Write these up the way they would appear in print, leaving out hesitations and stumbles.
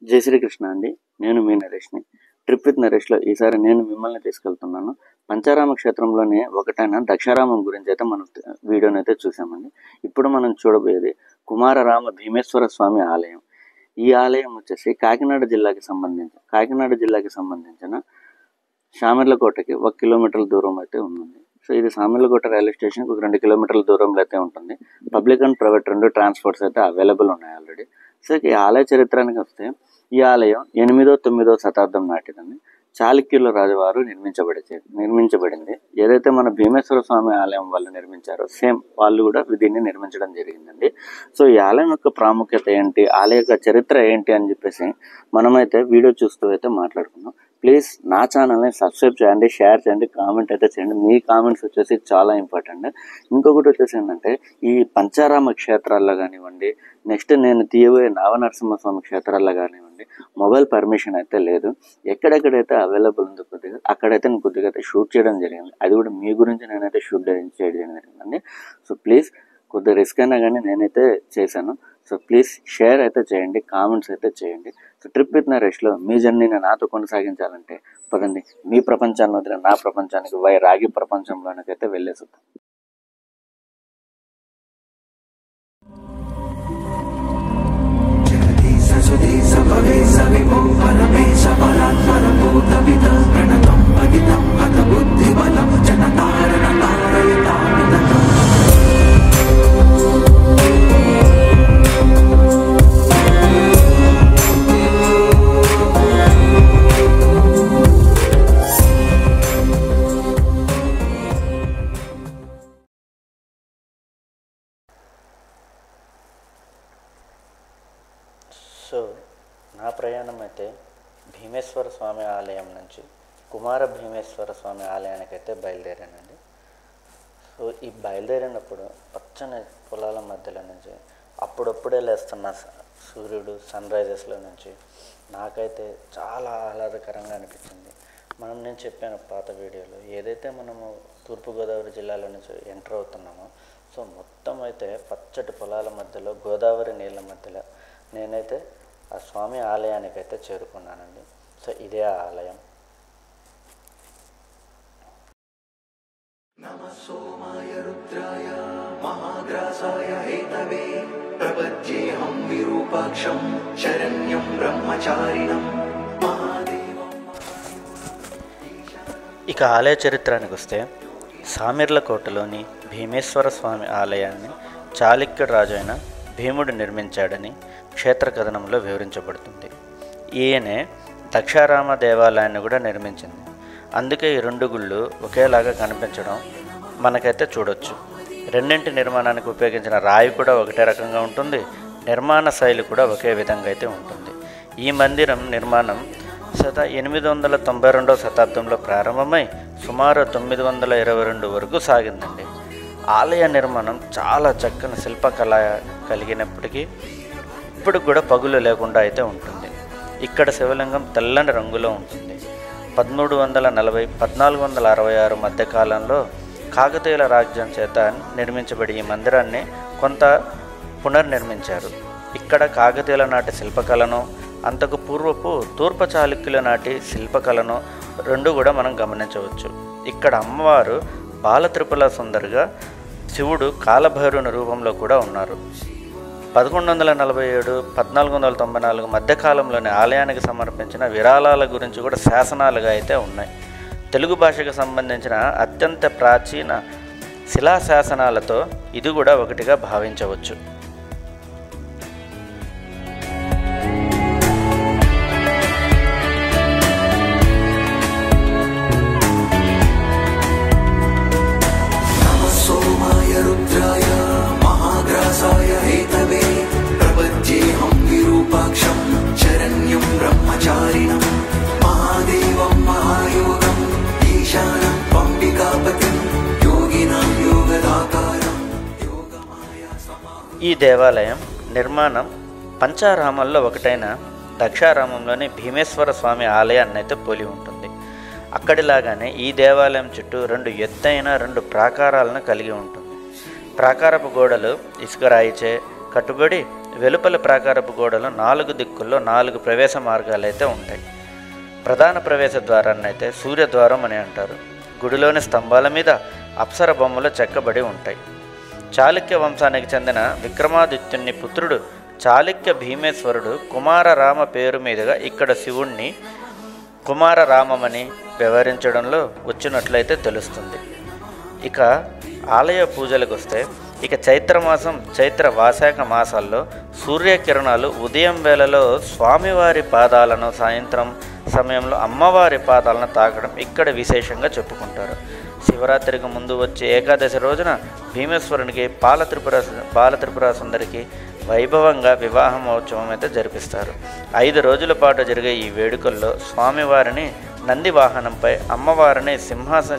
జై శ్రీకృష్ణ అండి. నేను మీ నరేష్ని. ట్రిప్ విత్ నరేష్లో ఈసారి నేను మిమ్మల్ని తీసుకెళ్తున్నాను. పంచారామ క్షేత్రంలోనే ఒకటైన దక్షారామం గురించి అయితే మనం వీడియోని అయితే చూసామండి. ఇప్పుడు మనం చూడబోయేది కుమారరామ భీమేశ్వర స్వామి ఆలయం. ఈ ఆలయం వచ్చేసి కాకినాడ జిల్లాకి సంబంధించిన శామిర్లకోటకి 1 కిలోమీటర్ల దూరం అయితే ఉంది. సో ఇది శామిర్లకోట రైల్వే స్టేషన్కి ఒక 2 కిలోమీటర్ల దూరంలో అయితే ఉంటుంది. పబ్లిక్ అండ్ ప్రైవేట్ 2 ట్రాన్స్పోర్ట్స్ అయితే అవైలబుల్ ఉన్నాయి ఆల్రెడీ. సో ఈ ఆలయ చరిత్రానికి వస్తే ఈ ఆలయం 8వ 9వ శతాబ్దం నాటిదని చాళుక్యుల రాజువారు నిర్మించబడింది. ఏదైతే మన భీమేశ్వర స్వామి ఆలయం వాళ్ళు నిర్మించారో సేమ్ వాళ్ళు కూడా దీన్ని నిర్మించడం జరిగిందండి. సో ఈ ఆలయం యొక్క ప్రాముఖ్యత ఏంటి, ఆలయ యొక్క చరిత్ర ఏంటి అని చెప్పేసి మనమైతే వీడియో చూస్తూ అయితే మాట్లాడుకున్నాం. ప్లీజ్ నా ఛానల్ని సబ్స్క్రైబ్ చేయండి, షేర్ చేయండి, కామెంట్ అయితే చేయండి. మీ కామెంట్స్ వచ్చేసి చాలా ఇంపార్టెంట్. ఇంకొకటి వచ్చేసి ఏంటంటే ఈ పంచారామ క్షేత్రాల్లో కానివ్వండి, నెక్స్ట్ నేను తీయబోయే నవనరసింహస్వామి క్షేత్రాల్లో కానివ్వండి, మొబైల్ పర్మిషన్ అయితే లేదు. ఎక్కడెక్కడైతే అవైలబుల్ ఉందో కొద్దిగా అక్కడైతే నేను కొద్దిగా అయితే షూట్ చేయడం జరిగింది. అది కూడా మీ గురించి నేనైతే షూట్ చేయడం జరిగిందండి. సో ప్లీజ్ కొద్దిగా రిస్క్ అయినా కానీ నేనైతే చేశాను. సో ప్లీజ్ షేర్ అయితే చేయండి, కామెంట్స్ అయితే చేయండి. సో ట్రిప్ విత్ నరేష్లో మీ జర్నీని నాతో కొనసాగించాలంటే పదండి, మీ ప్రపంచాన్ని వదిలిన నా ప్రపంచానికి రాగి ప్రపంచంలోనికైతే వెళ్ళేసుద్దాం. సో నా ప్రయాణం అయితే భీమేశ్వర స్వామి ఆలయం నుంచి కుమార భీమేశ్వర స్వామి ఆలయానికి అయితే బయలుదేరానండి. సో ఈ బయలుదేరినప్పుడు పచ్చని పొలాల మధ్యలో నుంచి అప్పుడప్పుడే లేస్తున్న సూర్యుడు సన్ రైజెస్లో నుంచి నాకైతే చాలా ఆహ్లాదకరంగా అనిపించింది. నేను చెప్పాను పాత వీడియోలో, ఏదైతే మనము తూర్పుగోదావరి జిల్లాలో నుంచి ఎంటర్ అవుతున్నామో, సో మొత్తం అయితే పచ్చటి పొలాల మధ్యలో గోదావరి నీళ్ళ మధ్యలో నేనైతే ఆ స్వామి ఆలయానికి అయితే చేరుకున్నానండి. సో ఇదే ఆ ఆలయం. నమః సోమాయ రుద్రాయ మహాగ్రాసాయ హేతవే ప్రపద్యేహం విరూపాక్షం శరణ్యం బ్రహ్మచారిణం. ఇక ఆలయ చరిత్రానికి వస్తే శామిర్లకోటలోని భీమేశ్వర స్వామి ఆలయాన్ని చాళుక్యుడు రాజు అయిన భీముడు నిర్మించాడని క్షేత్ర కథనంలో వివరించబడుతుంది. ఈయనే దక్షారామ దేవాలయాన్ని కూడా నిర్మించింది. అందుకే ఈ 2 గుళ్ళు ఒకేలాగా కనిపించడం మనకైతే చూడొచ్చు. రెండింటి నిర్మాణానికి ఉపయోగించిన రాయి కూడా ఒకటే రకంగా ఉంటుంది, నిర్మాణ శైలి కూడా ఒకే విధంగా అయితే ఉంటుంది. ఈ మందిరం నిర్మాణం 892వ శతాబ్దంలో ప్రారంభమై సుమారు 922 వరకు సాగిందండి. ఆలయ నిర్మాణం చాలా చక్కని శిల్పకళ కలిగినప్పటికీ ఇప్పుడు కూడా పగులు లేకుండా అయితే ఉంటుంది. ఇక్కడ శివలింగం తెల్లని రంగులో ఉంటుంది. 1340-1466 మధ్యకాలంలో కాకతీయుల రాజ్యం చేత నిర్మించబడి ఈ మందిరాన్ని కొంత పునర్నిర్మించారు. ఇక్కడ కాకతీయుల నాటి శిల్పకళను, అంతకు పూర్వపు తూర్పు చాళుక్యుల నాటి శిల్పకళను 2 కూడా మనం గమనించవచ్చు. ఇక్కడ అమ్మవారు బాలత్రిపుల సుందరిగా, శివుడు కాలభైరుని రూపంలో కూడా ఉన్నారు. 1147-1494 మధ్యకాలంలోని ఆలయానికి సమర్పించిన విరాళాల గురించి కూడా శాసనాలుగా అయితే ఉన్నాయి. తెలుగు భాషకు సంబంధించిన అత్యంత ప్రాచీన శిలాశాసనాలతో ఇది కూడా ఒకటిగా భావించవచ్చు. ఈ దేవాలయం నిర్మాణం పంచారామాల్లో ఒకటైన దక్షారామంలోని భీమేశ్వర స్వామి ఆలయాన్ని అయితే పోలి ఉంటుంది. అక్కడిలాగానే ఈ దేవాలయం చుట్టూ 2 ఎత్తైన 2 ప్రాకారాలను కలిగి ఉంటుంది. ప్రాకారపు గోడలు ఇసుక రాయిచే కట్టుబడి వెలుపల ప్రాకారపు గోడలు 4 దిక్కుల్లో 4 ప్రవేశ మార్గాలు అయితే ఉంటాయి. ప్రధాన ప్రవేశ ద్వారాన్ని అయితే సూర్యద్వారం అని అంటారు. గుడిలోని స్తంభాల మీద అప్సర బొమ్మలు చెక్కబడి ఉంటాయి. చాళుక్య వంశానికి చెందిన విక్రమాదిత్యుని పుత్రుడు చాళుక్య భీమేశ్వరుడు కుమారరామ పేరు మీదుగా ఇక్కడ శివుణ్ణి కుమారరామమని వ్యవహరించడంలో వచ్చినట్లయితే తెలుస్తుంది. ఇక ఆలయ పూజలకు వస్తే ఇక చైత్రమాసం చైత్ర వాశాఖ మాసాల్లో సూర్యకిరణాలు ఉదయం వేళలో స్వామివారి పాదాలను, సాయంత్రం సమయంలో అమ్మవారి పాదాలను తాకడం ఇక్కడ విశేషంగా చెప్పుకుంటారు. శివరాత్రికి ముందు వచ్చే ఏకాదశి రోజున భీమేశ్వరునికి బాలత్రిపుర సుందరికి వైభవంగా వివాహ మహోత్సవం అయితే జరిపిస్తారు. 5 రోజుల పాటు జరిగే ఈ వేడుకల్లో స్వామివారిని నంది వాహనంపై, అమ్మవారిని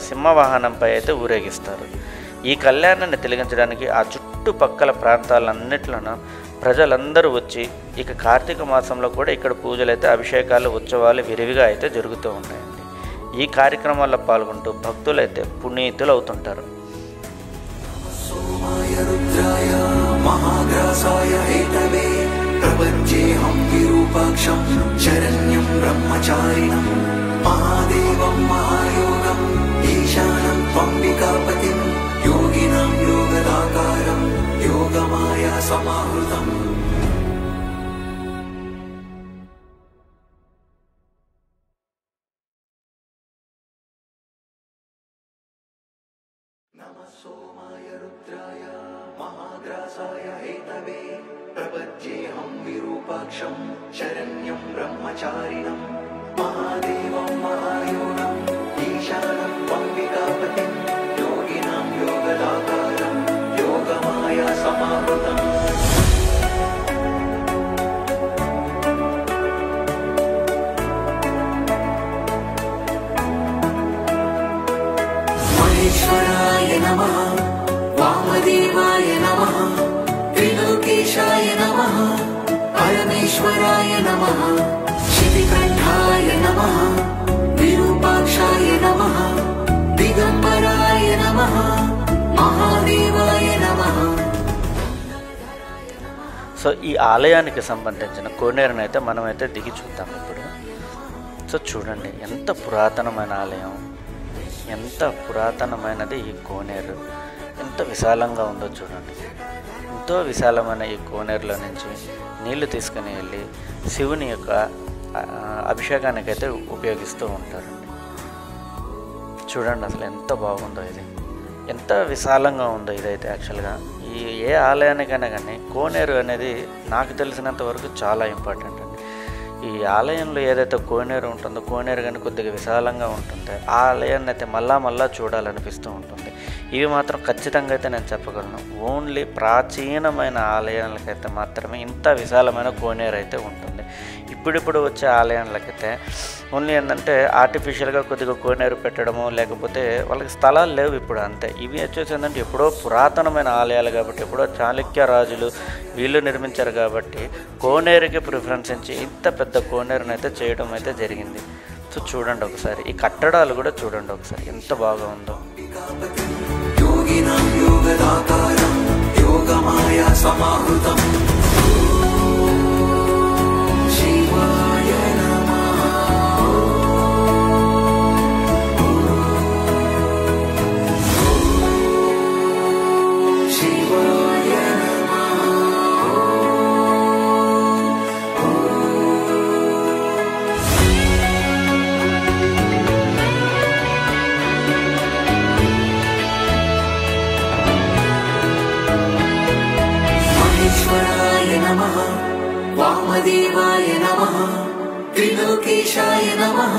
సింహవాహనంపై అయితే ఊరేగిస్తారు. ఈ కళ్యాణాన్ని తిలకించడానికి ఆ చుట్టుపక్కల ప్రాంతాలన్నిట్లోనూ ప్రజలందరూ వచ్చి ఇక కార్తీక మాసంలో కూడా ఇక్కడ పూజలు అయితే, అభిషేకాలు, ఉత్సవాలు విరివిగా అయితే జరుగుతూ ఉన్నాయండి. ఈ కార్యక్రమాల్లో పాల్గొంటూ భక్తులైతే పునీతులు అవుతుంటారు. महाग्रासाय हेतवे प्रपद्येऽहं विरूपाक्षं शरण्यं ब्रह्मचारिणं महादेवं महायोगम् ईशानं त्वम्बिकापतिं योगिनां योगदाकारं योगमाया समाहृतम्. नमः सोमाय रुद्राय महाग्रासाय हेतवे प्रपद्येऽहं विरूपाक्षं शरण्यं ब्रह्मचारिणं महादेवं महायोगम् ईशानं त्वम्बिकापतिं योगिनां योगदाकारं योगमाया समाहृतम्. महेश्वराय नमः वामदेवाय नमः त्रिलोकेशाय नमः परमेश्वराय नमः शितिकण्ठाय नमः विरूपाक्षाय नमः दिगम्बराय नमः महादेवाय नमः. సో ఈ ఆలయానికి సంబంధించిన కోనేరుని అయితే మనమైతే దిగి చూద్దాం ఇప్పుడు. సో చూడండి ఎంత పురాతనమైన ఆలయం, ఎంత పురాతనమైనది ఈ కోనేరు, ఎంత విశాలంగా ఉందో చూడండి. ఎంతో విశాలమైన ఈ కోనేరులో నుంచి నీళ్లు తీసుకుని వెళ్ళి శివుని యొక్క అభిషేకానికి అయితే ఉపయోగిస్తూ ఉంటారండి. చూడండి అసలు ఎంత బాగుందో ఇది, ఎంత విశాలంగా ఉందో ఇదైతే. యాక్చువల్గా ఈ ఏ ఆలయానికైనా కానీ కోనేరు అనేది నాకు తెలిసినంత వరకు చాలా ఇంపార్టెంట్ అండి. ఈ ఆలయంలో ఏదైతే కోనేరు ఉంటుందో, కోనేరు కానీ కొద్దిగా విశాలంగా ఉంటుంది, ఆ ఆలయాన్ని అయితే మళ్ళా చూడాలనిపిస్తూ ఉంటుంది. ఇవి మాత్రం ఖచ్చితంగా అయితే నేను చెప్పగలను. ఓన్లీ ప్రాచీనమైన ఆలయాలకైతే మాత్రమే ఇంత విశాలమైన కోనేరు అయితే ఉంటుంది. ఇప్పుడిప్పుడు వచ్చే ఆలయాలకైతే ఓన్లీ ఏంటంటే ఆర్టిఫిషియల్గా కొద్దిగా కోనేరు పెట్టడము, లేకపోతే వాళ్ళకి స్థలాలు లేవు ఇప్పుడు అంతే. ఇవి వచ్చేసి ఏంటంటే ఎప్పుడో పురాతనమైన ఆలయాలు కాబట్టి, ఎప్పుడో చాళుక్య రాజులు వీళ్ళు నిర్మించారు కాబట్టి కోనేరుకి ప్రిఫరెన్స్ ఇచ్చి ఇంత పెద్ద కోనేరుని అయితే చేయడం అయితే జరిగింది. సో చూడండి ఒకసారి, ఈ కట్టడాలు కూడా చూడండి ఒకసారి ఎంత బాగా ఉందో. योगिनां योगदाकारं योगमाया समाहृतम्. शिवाय नमः. शिवाय महेश्वराय नमः वामदेवाय नमः त्रिलोकेशाय नमः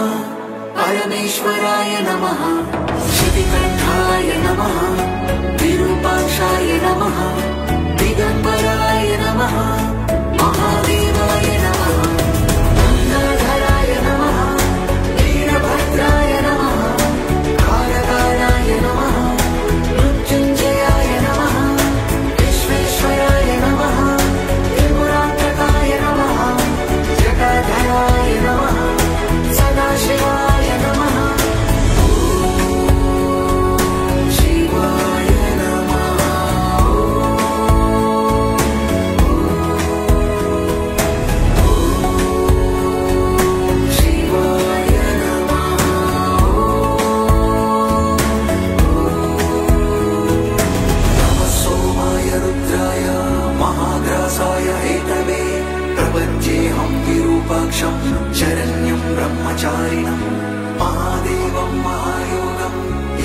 परमेश्वराय नमः शितिकण्ठाय नमः विरूपाक्षाय नमः दिगम्बराय नमः महादेवाय नमः गङ्गाधराय नमः वीरभद्राय नमः कारकाराय नमः मृत्युञ्जयाय नमः विश्वेश्वराय नमः त्रिपुरान्तकाय नमः जटाधराय नमः सदाशिवाय नमः शिवाय नमः. ब्रह्मचारिणम् महादेवं महायोगम्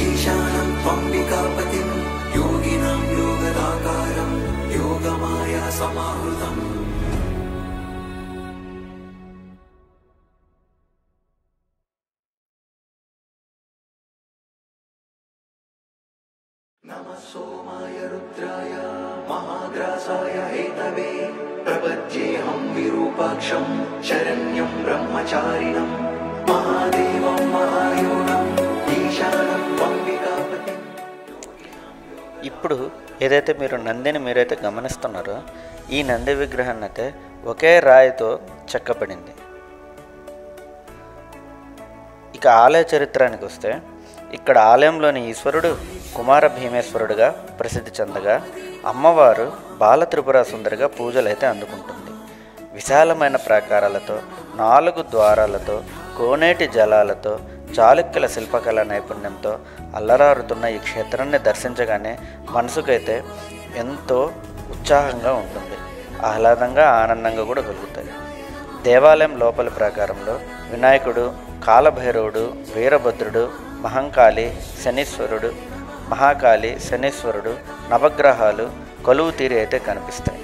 ईशानं त्वम्बिकापतिं योगिनां योगदाकारं योगमाया समाहृतम् नमः सोमाय रुद्राय महाग्रासाय हेतवे प्रपद्येऽहं विरूपाक्षं शरण्यं ब्रह्मचारिणं महादेवं महायोगम् ఈశానం त्वम्बिकापतिं। ఇప్పుడు ఏదైతే మీరు నందిని మీరైతే గమనిస్తున్నారో ఈ నంది విగ్రహాన్ని అయితే ఒకే రాయితో చెక్కబడింది. ఇక ఆలయ చరిత్రానికి వస్తే ఇక్కడ ఆలయంలోని ఈశ్వరుడు కుమార భీమేశ్వరుడుగా ప్రసిద్ధి చెందగా అమ్మవారు బాల త్రిపుర సుందరిగా పూజలైతే అందుకుంటుంది. విశాలమైన ప్రాకారాలతో 4 ద్వారాలతో కోనేటి జలాలతో చాళుక్యుల శిల్పకళ నైపుణ్యంతో అల్లరారుతున్న ఈ క్షేత్రాన్ని దర్శించగానే మనసుకైతే ఎంతో ఉత్సాహంగా ఉంటుంది, ఆహ్లాదంగా ఆనందంగా కూడా కలుగుతాయి. దేవాలయం లోపలి ప్రాకారంలో వినాయకుడు, కాలభైరవుడు, వీరభద్రుడు, మహంకాళి, శనీశ్వరుడు, మహాకాళి, శనీశ్వరుడు, నవగ్రహాలు కొలువు తీరి అయితే కనిపిస్తాయి.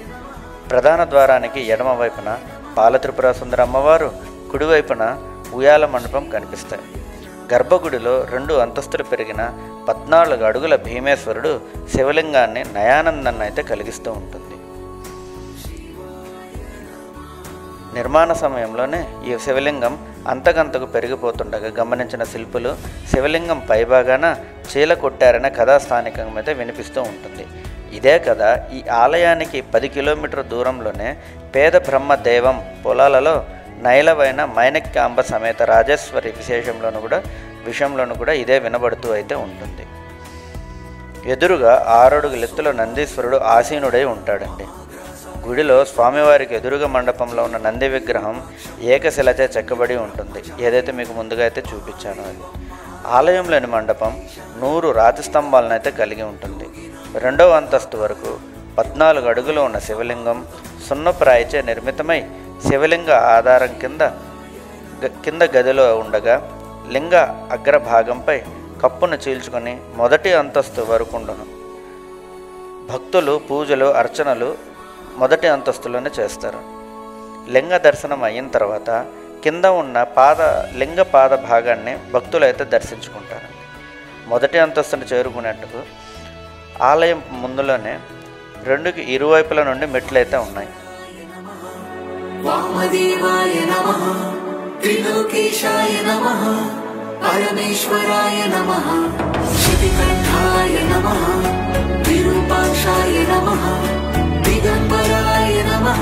ప్రధాన ద్వారానికి ఎడమ వైపున బాలత్రిపుర సుందరి అమ్మవారు, కుడివైపున ఉయ్యాల మండపం కనిపిస్తాయి. గర్భగుడిలో 2 అంతస్తులు పెరిగిన 14 అడుగుల భీమేశ్వరుడు శివలింగాన్ని నయానందాన్ని అయితే కలిగిస్తూ ఉంటుంది. నిర్మాణ సమయంలోనే ఈ శివలింగం అంతకంతకు పెరిగిపోతుండగా గమనించిన శిల్పులు శివలింగం పైభాగాన చీల కొట్టారనే కథా స్థానికంగా అయితే వినిపిస్తూ ఉంటుంది. ఇదే కథ ఈ ఆలయానికి 10 కిలోమీటర్ దూరంలోనే పేద బ్రహ్మదేవం పొలాలలో నైలవైన మైనక్యాంబ సమేత రాజేశ్వరి విషయంలోనూ కూడా ఇదే వినబడుతూ అయితే ఉంటుంది. ఎదురుగా 6 అడుగుల ఎత్తులో నందీశ్వరుడు ఆసీనుడై ఉంటాడండి. గుడిలో స్వామివారికి ఎదురుగా మండపంలో ఉన్న నంది విగ్రహం ఏకశిలచే చెక్కబడి ఉంటుంది. ఏదైతే మీకు ముందుగా అయితే చూపించానో అది. ఆలయంలోని మండపం 100 రాతి స్తంభాలను అయితే కలిగి ఉంటుంది. 2వ అంతస్తు వరకు 14 అడుగులు ఉన్న శివలింగం సున్నపు రాయిచే నిర్మితమై శివలింగ ఆధారం కింద గదిలో ఉండగా లింగ అగ్రభాగంపై కప్పును చీల్చుకొని మొదటి అంతస్తు వరకు ఉండును. భక్తులు పూజలు అర్చనలు మొదటి అంతస్తులోనే చేస్తారు. లింగ దర్శనం అయిన తర్వాత కింద ఉన్న లింగ పాద భాగాన్ని భక్తులైతే దర్శించుకుంటారు. మొదటి అంతస్తును చేరుకునేందుకు ఆలయం ముందులోనే 2కి ఇరువైపుల నుండి మెట్లయితే ఉన్నాయి. వామదేవాయ నమః త్రిలోకేశాయ నమః పరమేశ్వరాయ నమః శితికంఠాయ నమః విరూపాక్షాయ నమః దిగంబరాయ నమః